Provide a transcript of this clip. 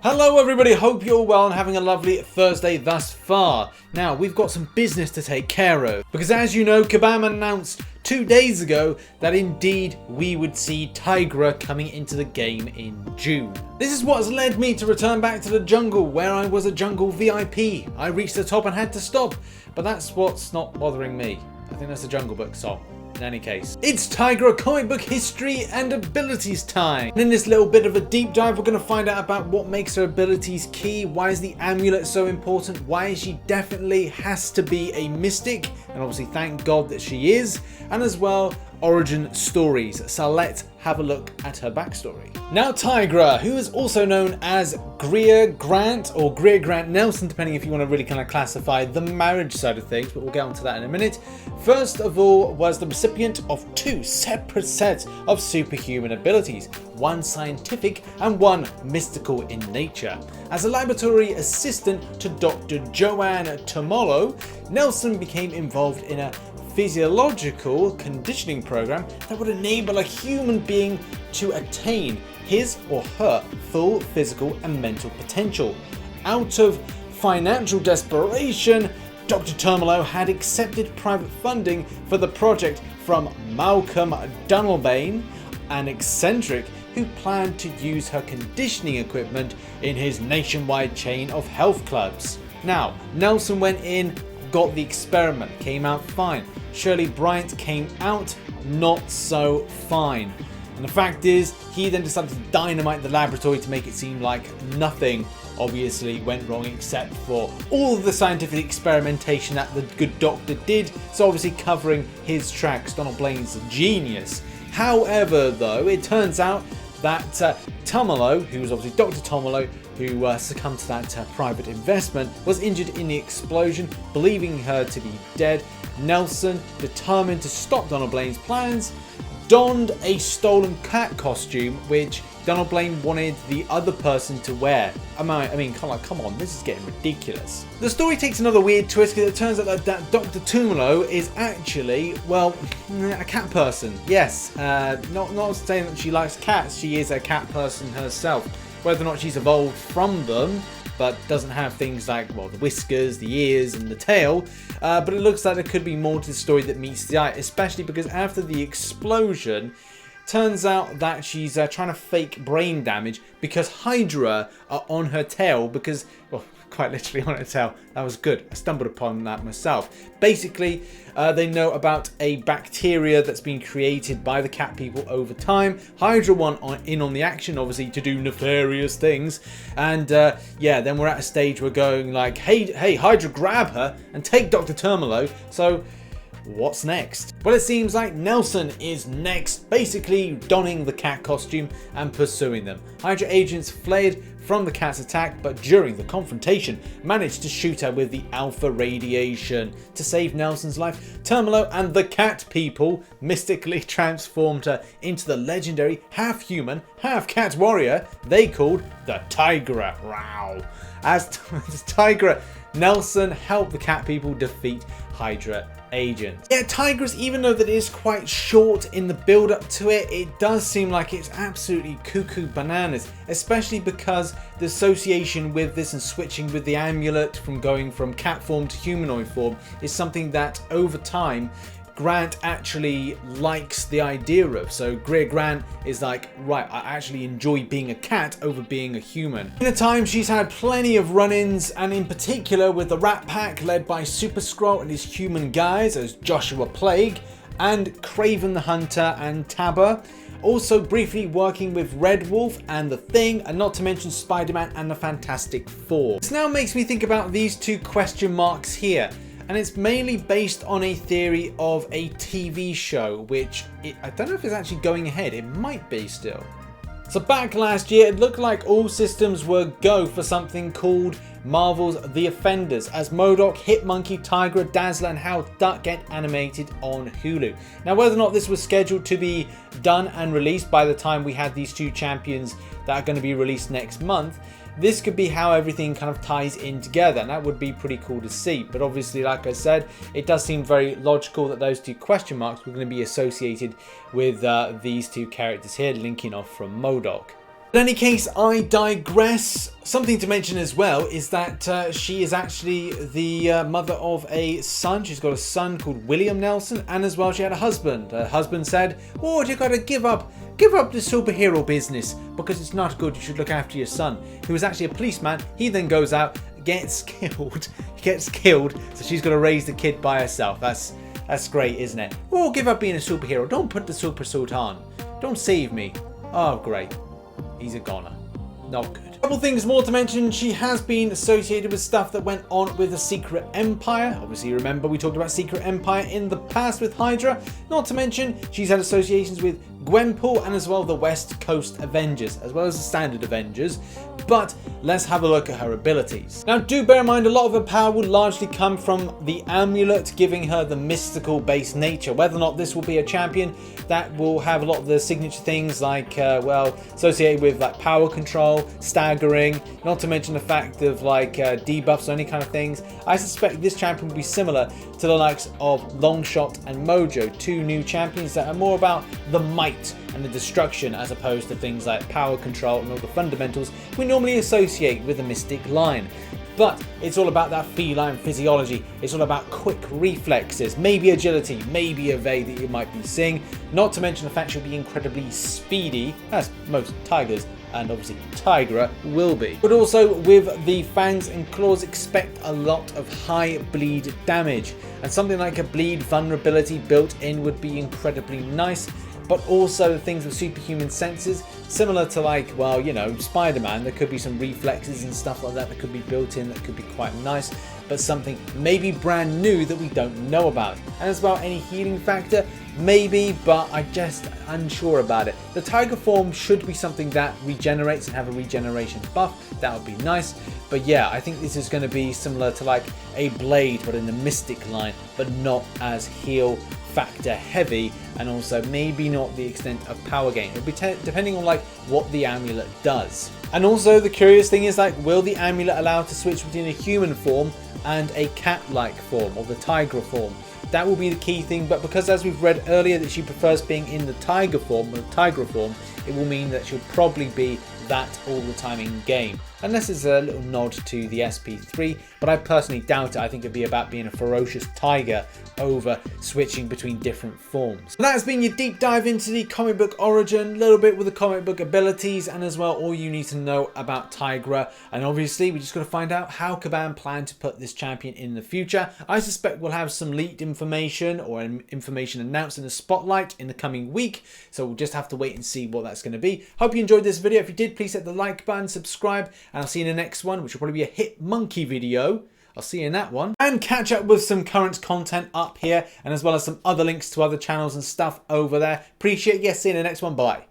Hello everybody, hope you're well and having a lovely Thursday thus far. Now, we've got some business to take care of, because as you know, Kabam announced 2 days ago that indeed we would see Tigra coming into the game in June. This is what has led me to return back to the jungle, where I was a jungle VIP. I reached the top and had to stop, but that's what's not bothering me. I think that's a Jungle Book song. In any case, it's Tigra comic book history and abilities time. And in this little bit of a deep dive, we're going to find out about what makes her abilities key, why is the amulet so important, why she definitely has to be a mystic, and obviously thank God that she is, and as well origin stories. So let's have a look at her backstory. Now Tygra, who is also known as Greer Grant or Greer Grant Nelson, depending if you want to really kind of classify the marriage side of things, but we'll get onto that in a minute. First of all, was the recipient of 2 separate sets of superhuman abilities, one scientific and one mystical in nature. As a laboratory assistant to Dr. Joanne Tomolo, Nelson became involved in a physiological conditioning program that would enable a human being to attain his or her full physical and mental potential. Out of financial desperation, Dr. Tomolo had accepted private funding for the project from Malcolm Dunlbane, an eccentric who planned to use her conditioning equipment in his nationwide chain of health clubs. Now, Nelson went in, got the experiment, came out fine. Shirley Bryant came out not so fine. And the fact is, he then decided to dynamite the laboratory to make it seem like nothing obviously went wrong except for all of the scientific experimentation that the good doctor did, so obviously covering his tracks. Donald Blaine's a genius. However though, it turns out that Tomolo, who was obviously Dr. Tomolo, who succumbed to that private investment, was injured in the explosion, believing her to be dead. Nelson, determined to stop Donald Blaine's plans, donned a stolen cat costume which Donald Blaine wanted the other person to wear. I mean, come on, this is getting ridiculous. The story takes another weird twist because it turns out that Dr. Tomolo is actually, well, a cat person. Yes, not saying that she likes cats, she is a cat person herself. Whether or not she's evolved from them, but doesn't have things like, well, the whiskers, the ears, and the tail. But it looks like there could be more to the story that meets the eye, especially because after the explosion, turns out that she's trying to fake brain damage because Hydra are on her tail because, well, quite literally on her tail. That was good. I stumbled upon that myself. Basically, they know about a bacteria that's been created by the cat people over time. Hydra want in on the action, obviously, to do nefarious things. And yeah, then we're at a stage where going like, hey, Hydra, grab her and take Dr. Tomolo. So what's next? Well, it seems like Nelson is next, basically donning the cat costume and pursuing them. Hydra agents fled from the cat's attack, but during the confrontation managed to shoot her with the alpha radiation. To save Nelson's life, Tomolo and the cat people mystically transformed her into the legendary half-human, half-cat warrior they called the Tigra. Wow. As Tigra, Nelson helped the cat people defeat Hydra agents. Yeah, Tigra's, even though that is quite short in the build up to it, it does seem like it's absolutely cuckoo bananas, especially because the association with this and switching with the amulet from going from cat form to humanoid form is something that over time Grant actually likes the idea of. So Greer Grant is like, right, I actually enjoy being a cat over being a human. In a time she's had plenty of run-ins, and in particular with the Rat Pack led by Super Skrull and his human guys as Joshua Plague and Craven the Hunter and Tabber. Also briefly working with Red Wolf and The Thing, and not to mention Spider-Man and the Fantastic Four. This now makes me think about these 2 question marks here. And it's mainly based on a theory of a TV show, which I don't know if it's actually going ahead. It might be still. So back last year, it looked like all systems were go for something called Marvel's The Offenders, as MODOK, Hitmonkey, Tigra, Dazzler and Howard Duck get animated on Hulu. Now, whether or not this was scheduled to be done and released by the time we had these 2 champions that are going to be released next month, this could be how everything kind of ties in together, and that would be pretty cool to see. But obviously, like I said, it does seem very logical that those 2 question marks were going to be associated with these 2 characters here linking off from MODOK. In any case, I digress. Something to mention as well is that she is actually the mother of a son. She's got a son called William Nelson, and as well she had a husband. Her husband said, "Oh, you gotta give up the superhero business because it's not good. You should look after your son." Who was actually a policeman. He then goes out, gets killed. He gets killed, so she's got to raise the kid by herself. That's great, isn't it? Oh, give up being a superhero. Don't put the super suit on. Don't save me. Oh, great. He's a goner. Not good. A couple things more to mention. She has been associated with stuff that went on with the Secret Empire. Obviously, remember we talked about Secret Empire in the past with Hydra. Not to mention, she's had associations with Gwenpool and as well the West Coast Avengers, as well as the Standard Avengers. But let's have a look at her abilities. Now, do bear in mind a lot of her power will largely come from the amulet, giving her the mystical based nature. Whether or not this will be a champion that will have a lot of the signature things like, well, associated with like power control, staggering, not to mention the fact of like debuffs or any kind of things. I suspect this champion will be similar to the likes of Longshot and Mojo, two new champions that are more about the might and the destruction as opposed to things like power control and all the fundamentals we normally associate with the Mystic line. But it's all about that feline physiology. It's all about quick reflexes, maybe agility, maybe evade that you might be seeing. Not to mention the fact she'll be incredibly speedy, as most tigers and obviously Tigra will be. But also with the fangs and claws, expect a lot of high bleed damage. And something like a bleed vulnerability built in would be incredibly nice. But also things with superhuman senses, similar to like, well, you know, Spider-Man, there could be some reflexes and stuff like that that could be built in that could be quite nice, but something maybe brand new that we don't know about. And as well, any healing factor, maybe, but I'm just unsure about it. The Tiger form should be something that regenerates and have a regeneration buff. That would be nice. But yeah, I think this is going to be similar to like a Blade, but in the Mystic line, but not as heal factor heavy, and also maybe not the extent of power gain. It'll be depending on like what the amulet does. And also the curious thing is like, will the amulet allow to switch between a human form and a cat-like form, or the Tigra form? That will be the key thing, but because as we've read earlier that she prefers being in the Tiger form, or Tigra form, it will mean that she'll probably be that all the time in game. Unless it's a little nod to the SP3, but I personally doubt it. I think it'd be about being a ferocious tiger over switching between different forms. So that has been your deep dive into the comic book origin, a little bit with the comic book abilities, and as well all you need to know about Tigra. And obviously we just got to find out how Kabam plan to put this champion in the future. I suspect we'll have some leaked information or information announced in the spotlight in the coming week, so we'll just have to wait and see what that's going to be. Hope you enjoyed this video. If you did, please hit the like button, subscribe, and I'll see you in the next one, which will probably be a Hit Monkey video. I'll see you in that one. And catch up with some current content up here, and as well as some other links to other channels and stuff over there. Appreciate it. Yes, see you in the next one. Bye.